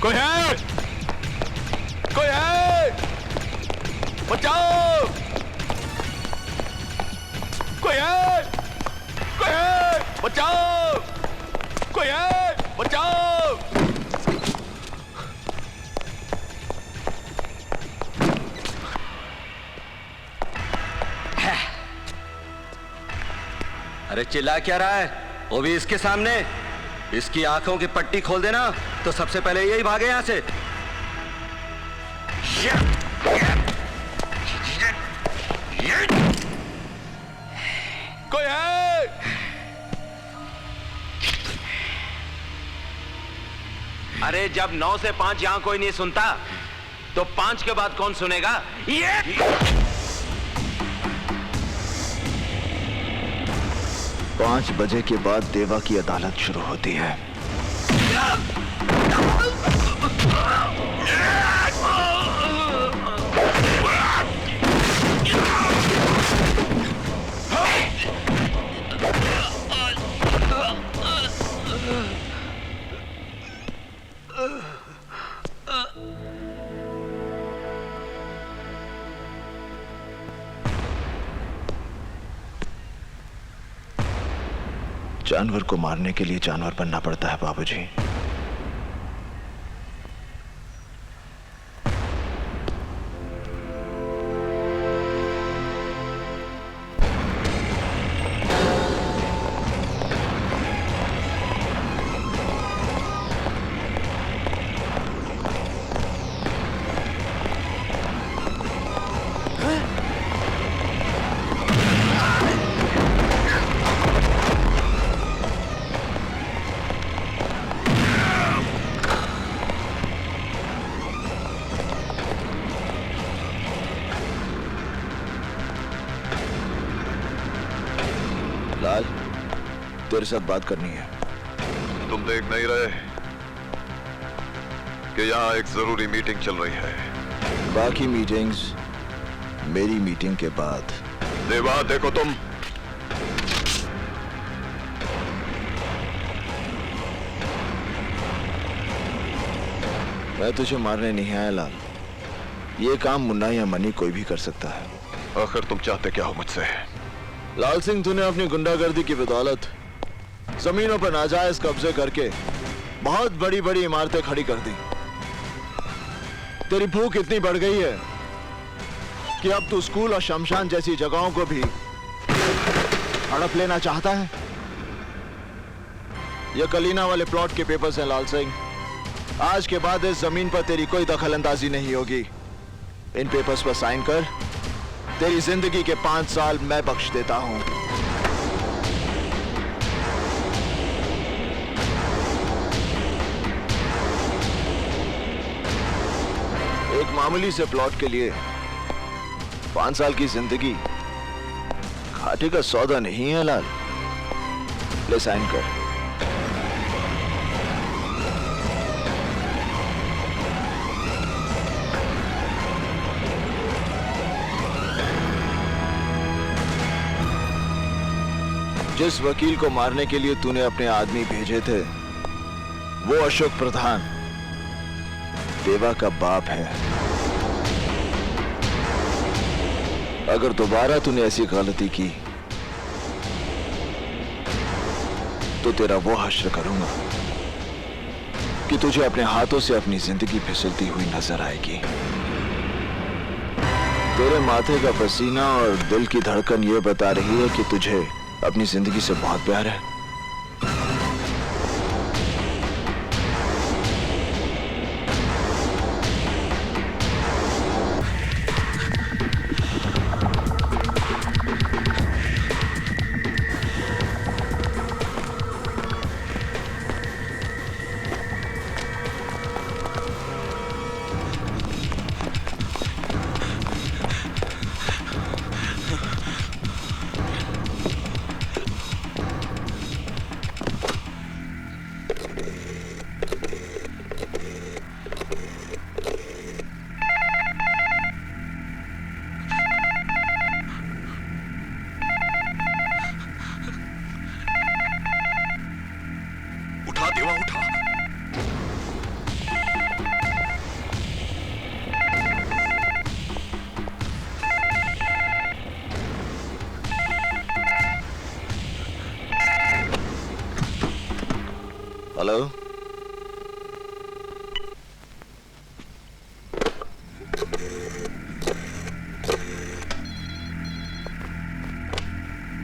कोई है? कोई है? बचाओ! कोई है? कोई है? बचाओ! कोई है? बचाओ! अरे चिल्ला क्या रहा है? वो भी इसके सामने। इसकी आंखों की पट्टी खोल देना तो सबसे पहले यही भागे यहां से। कोई है? अरे जब 9 से 5 यहां कोई नहीं सुनता तो 5 के बाद कौन सुनेगा? ये 5 बजे के बाद देवा की अदालत शुरू होती है। जानवर को मारने के लिए जानवर बनना पड़ता है बाबूजी। लाल, तेरे साथ बात करनी है। तुम देख नहीं रहे कि यहाँ एक जरूरी मीटिंग चल रही है? बाकी मीटिंग्स मेरी मीटिंग के बाद। देवा, देखो तुम। मैं तुझे मारने नहीं आया लाल। ये काम मुन्ना या मनी कोई भी कर सकता है। आखिर तुम चाहते क्या हो मुझसे? लाल सिंह, तूने अपनी गुंडागर्दी की बदौलत जमीनों पर नाजायज कब्जे करके बहुत बड़ी बड़ी इमारतें खड़ी कर दी। तेरी भूख इतनी बढ़ गई है कि अब तू स्कूल और शमशान जैसी जगहों को भी हड़प लेना चाहता है। ये कलीना वाले प्लॉट के पेपर्स हैं लाल सिंह। आज के बाद इस जमीन पर तेरी कोई दखल अंदाजी नहीं होगी। इन पेपर्स पर साइन कर। तेरी जिंदगी के 5 साल मैं बख्श देता हूं। एक मामूली से प्लॉट के लिए 5 साल की जिंदगी घाटे का सौदा नहीं है लाल। ले साइन कर। जिस वकील को मारने के लिए तूने अपने आदमी भेजे थे वो अशोक प्रधान देवा का बाप है। अगर दोबारा तूने ऐसी गलती की तो तेरा वो हश्र करूंगा कि तुझे अपने हाथों से अपनी जिंदगी फिसलती हुई नजर आएगी। तेरे माथे का पसीना और दिल की धड़कन ये बता रही है कि तुझे अपनी जिंदगी से बहुत प्यार है। Hello.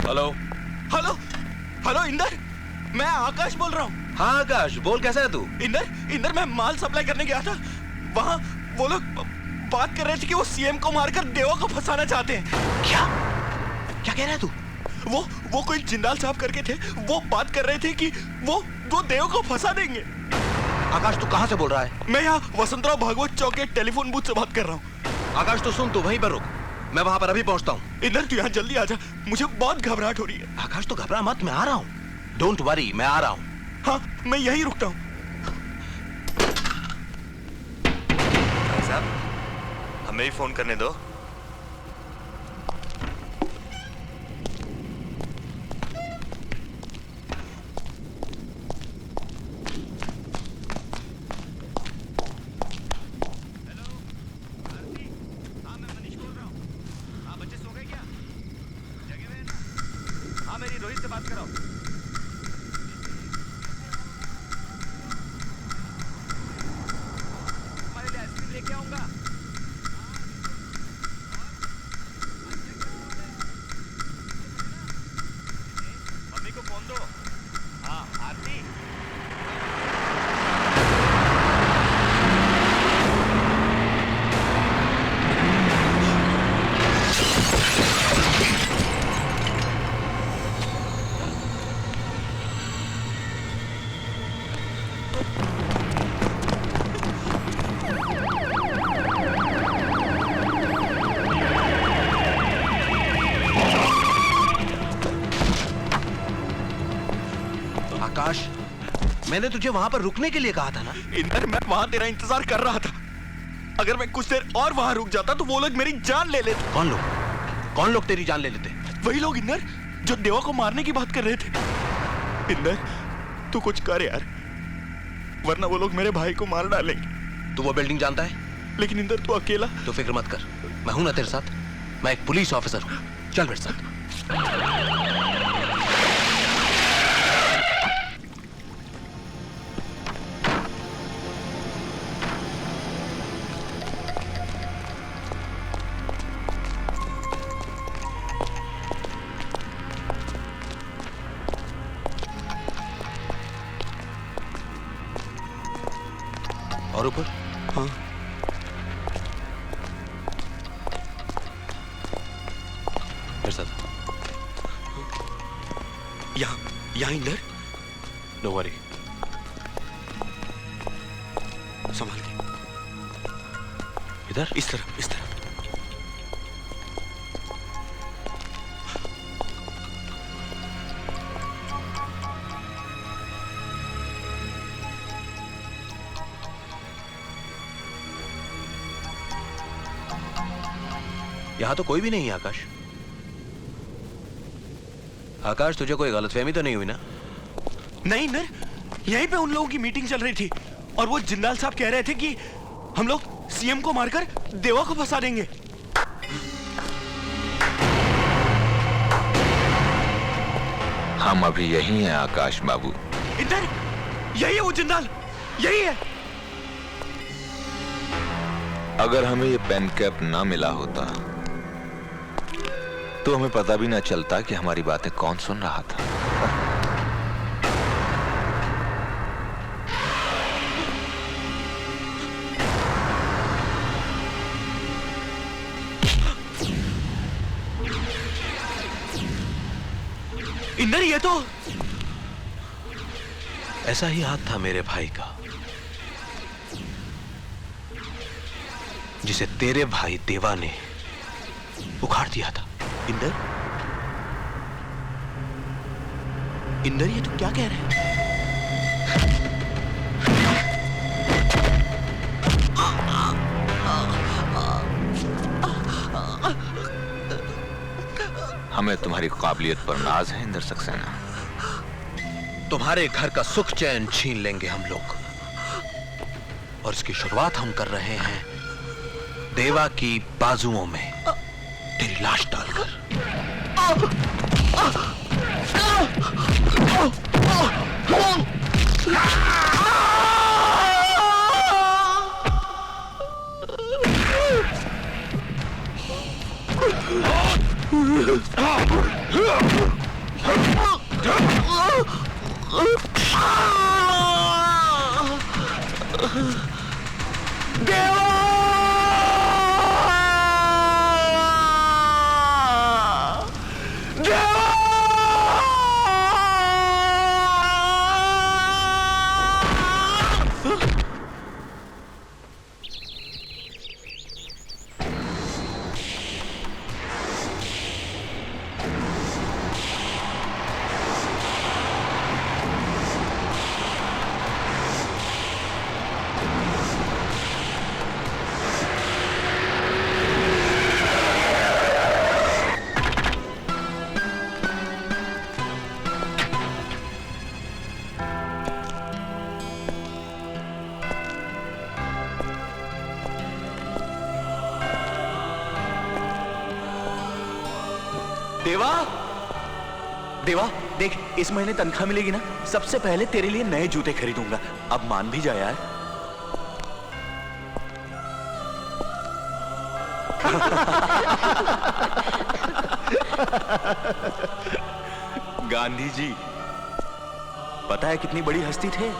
Hello hello hello Inder, मैं आकाश बोल रहा हूँ। हाँ आकाश, बोल कैसा है तू? इंदर मैं माल सप्लाई करने गया था। वहाँ वो लोग बात कर रहे थे कि वो सीएम को मारकर देवा को फंसाना चाहते हैं। क्या क्या कह रहा है तू? वो कोई जिंदाल साहब करके थे, वो बात कर रहे थे कि वो देव को फंसा देंगे। आकाश तू कहाँ से बोल रहा है? मैं यहाँ वसंतराव भागवत चौक के टेलीफोन बूथ से बात कर रहा हूँ। आकाश तू सुन, तू वहीं पर रुक, मैं वहां पर अभी पहुंचता हूँ। इंदर तू यहाँ जल्दी आ जा, मुझे बहुत घबराहट हो रही है। आकाश तो घबरा मत, मैं आ रहा हूँ। डोंट वरी, मैं आ रहा हूँ। हाँ मैं यहीं रुकता हूँ। साहब हमें ही फोन करने दो। मेरी रोहित से बात करो। तुम्हारे लिए आइसक्रीम लेके आऊंगा। मम्मी को फोन दो। हाँ आरती। आकाश, मैंने तुझे वहां पर रुकने के लिए कहा था ना? इंदर मैं वहां तेरा इंतजार कर रहा था। अगर मैं कुछ देर और वहां रुक जाता तो वो लोग मेरी जान ले लेते। कौन लोग तेरी जान ले लेते? वही लोग इंदर जो देवा को मारने की बात कर रहे थे। इंदर तू कुछ कर यार, वरना वो लोग मेरे भाई को मार डालेंगे। तू वो बिल्डिंग जानता है? लेकिन इंदर तू अकेला। तो फिक्र मत कर, मैं हूं ना तेरे साथ। मैं एक पुलिस ऑफिसर हूं, चल मेरे साथ। और ऊपर? हाँ मेरे साथ। यहाँ इंदर नो वरी, संभाल के। इधर इस तरफ। यहां तो कोई भी नहीं है आकाश। आकाश तुझे कोई गलतफहमी तो नहीं हुई ना? नहीं इंदर, यहीं पे उन लोगों की मीटिंग चल रही थी और वो जिंदाल साहब कह रहे थे कि हम लोग सीएम को मारकर देवा को फंसा देंगे। हम अभी यही हैं आकाश बाबू। इंदर यही है वो जिंदाल, यही है। अगर हमें ये पेन कैप ना मिला होता तो हमें पता भी ना चलता कि हमारी बातें कौन सुन रहा था। इंदर ये तो ऐसा ही हाथ था मेरे भाई का, जिसे तेरे भाई देवा ने उखाड़ दिया था। इंदर ये तो क्या कह रहे हैं? हमें तुम्हारी काबिलियत पर नाज है इंदर सक्सेना। तुम्हारे घर का सुख चैन छीन लेंगे हम लोग, और इसकी शुरुआत हम कर रहे हैं देवा की बाजुओं में तेरी लाश डालकर। Ah! देवा, देवा देख, इस महीने तनख्वाह मिलेगी ना, सबसे पहले तेरे लिए नए जूते खरीदूंगा। अब मान भी जा यार। गांधी जी पता है कितनी बड़ी हस्ती थे।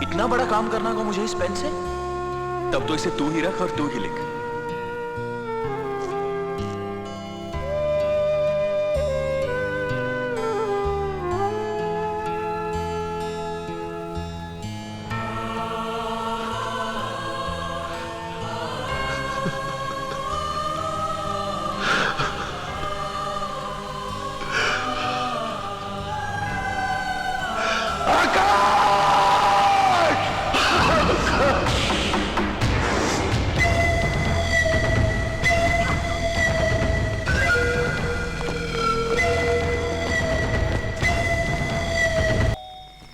इतना बड़ा काम करना होगा मुझे इस पेन से, तब तो इसे तू ही रख और तू ही लिख।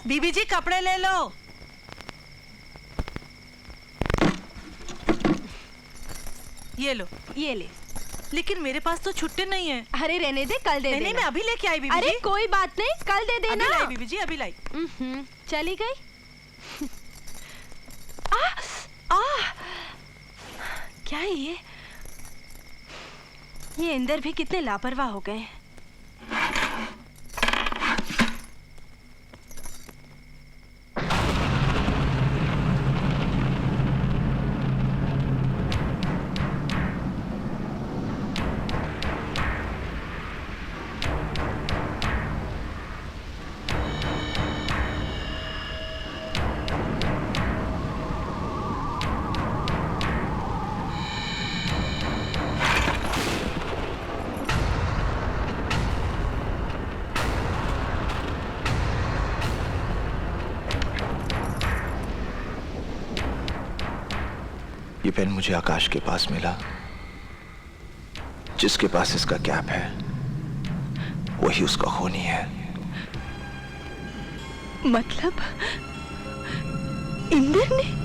बीबी जी कपड़े ले लो। ये लो। ये ले। लेकिन मेरे पास तो छुट्टे नहीं है। अरे रहने दे, कल दे देना। नहीं, मैं अभी लेके आई बीबी जी। अरे कोई बात नहीं, कल दे देना। अभी लाई बीबी जी, अभी लाई। चली गई। क्या है ये? इंदर भी कितने लापरवाह हो गए। ये पेन मुझे आकाश के पास मिला, जिसके पास इसका कैप है वही उसका खूनी है। मतलब इंदर ने?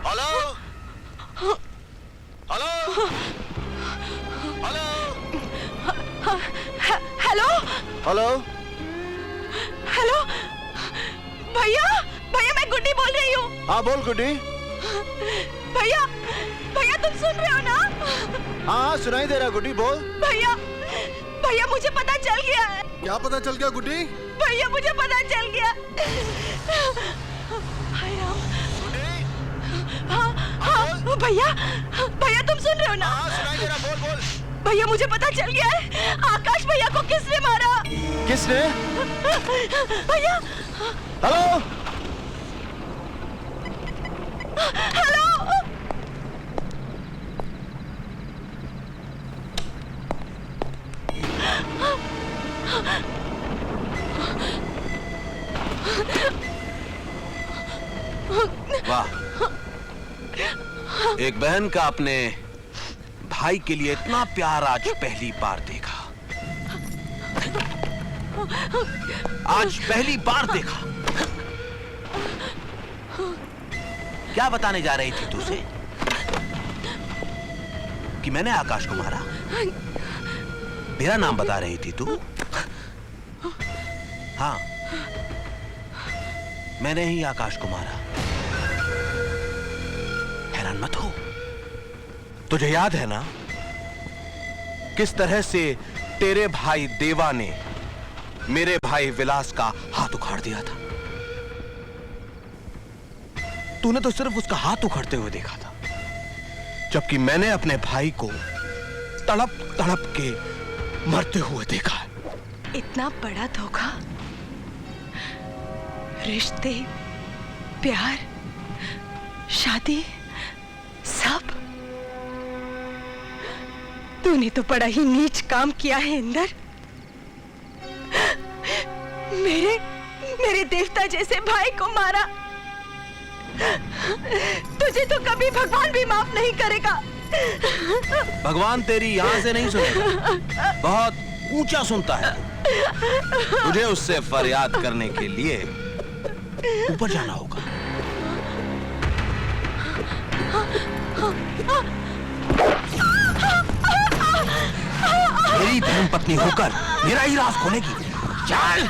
Hello hello hello hello hello hello भैया, भैया मैं गुड्डी बोल रही हूँ। हाँ बोल गुड्डी। भैया, भैया तुम सुन रहे हो ना? हाँ सुनाई दे रहा गुड्डी, बोल। भैया, भैया मुझे पता चल गया है। क्या पता चल गया गुड्डी? भैया मुझे पता चल गया। हाय राम। हाँ हाँ भैया, भैया तुम सुन रहे हो ना? सुनाई दे रहा, बोल बोल। भैया मुझे पता चल गया है, आकाश भैया को किसने मारा? किसने? भैया। Hello hello. वाह, एक बहन का अपने भाई के लिए इतना प्यार आज पहली बार देखा। आज पहली बार देखा। क्या बताने जा रही थी तुझे? कि मैंने आकाश को मारा? मेरा नाम बता रही थी तू? हाँ, मैंने ही आकाश को मारा। हैरान मत हो। तुझे याद है ना किस तरह से तेरे भाई देवा ने मेरे भाई विलास का हाथ उखाड़ दिया था? तूने तो सिर्फ उसका हाथ उखड़ते हुए देखा था, जबकि मैंने अपने भाई को तड़प तड़प के मरते हुए देखा है। इतना बड़ा धोखा, रिश्ते, प्यार, शादी, सब। तूने तो बड़ा ही नीच काम किया है इंदर। मेरे देवता जैसे भाई को मारा। तुझे तो कभी भगवान भी माफ नहीं करेगा। भगवान तेरी यहां से नहीं सुनेगा, बहुत ऊंचा सुनता है। तुझे उससे फरियाद करने के लिए ऊपर जाना होगा। मेरी धर्म पत्नी होकर मेरा ही राज खोलेगी। चल।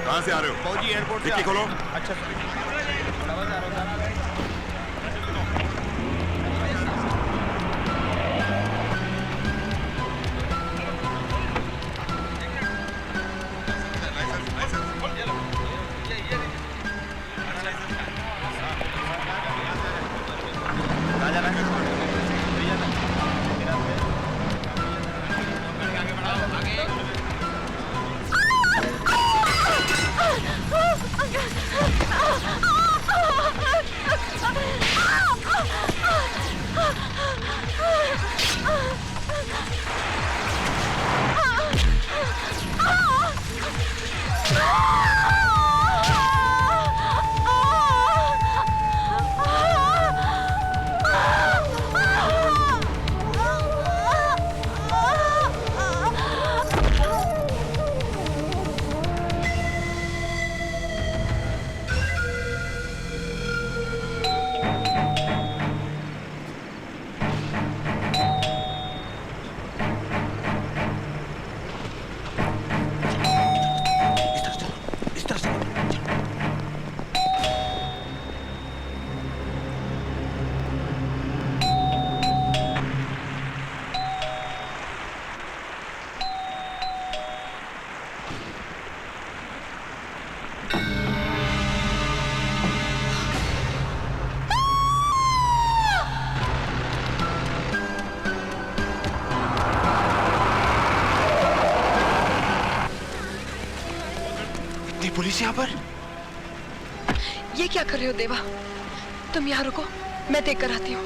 कहाँ से आ रहे हो? फौजी एयरपोर्ट से खोलो। अच्छा पुलिस यहाँ पर? ये क्या कर रहे हो देवा? तुम यहाँ रुको, मैं देख कर आती हूँ।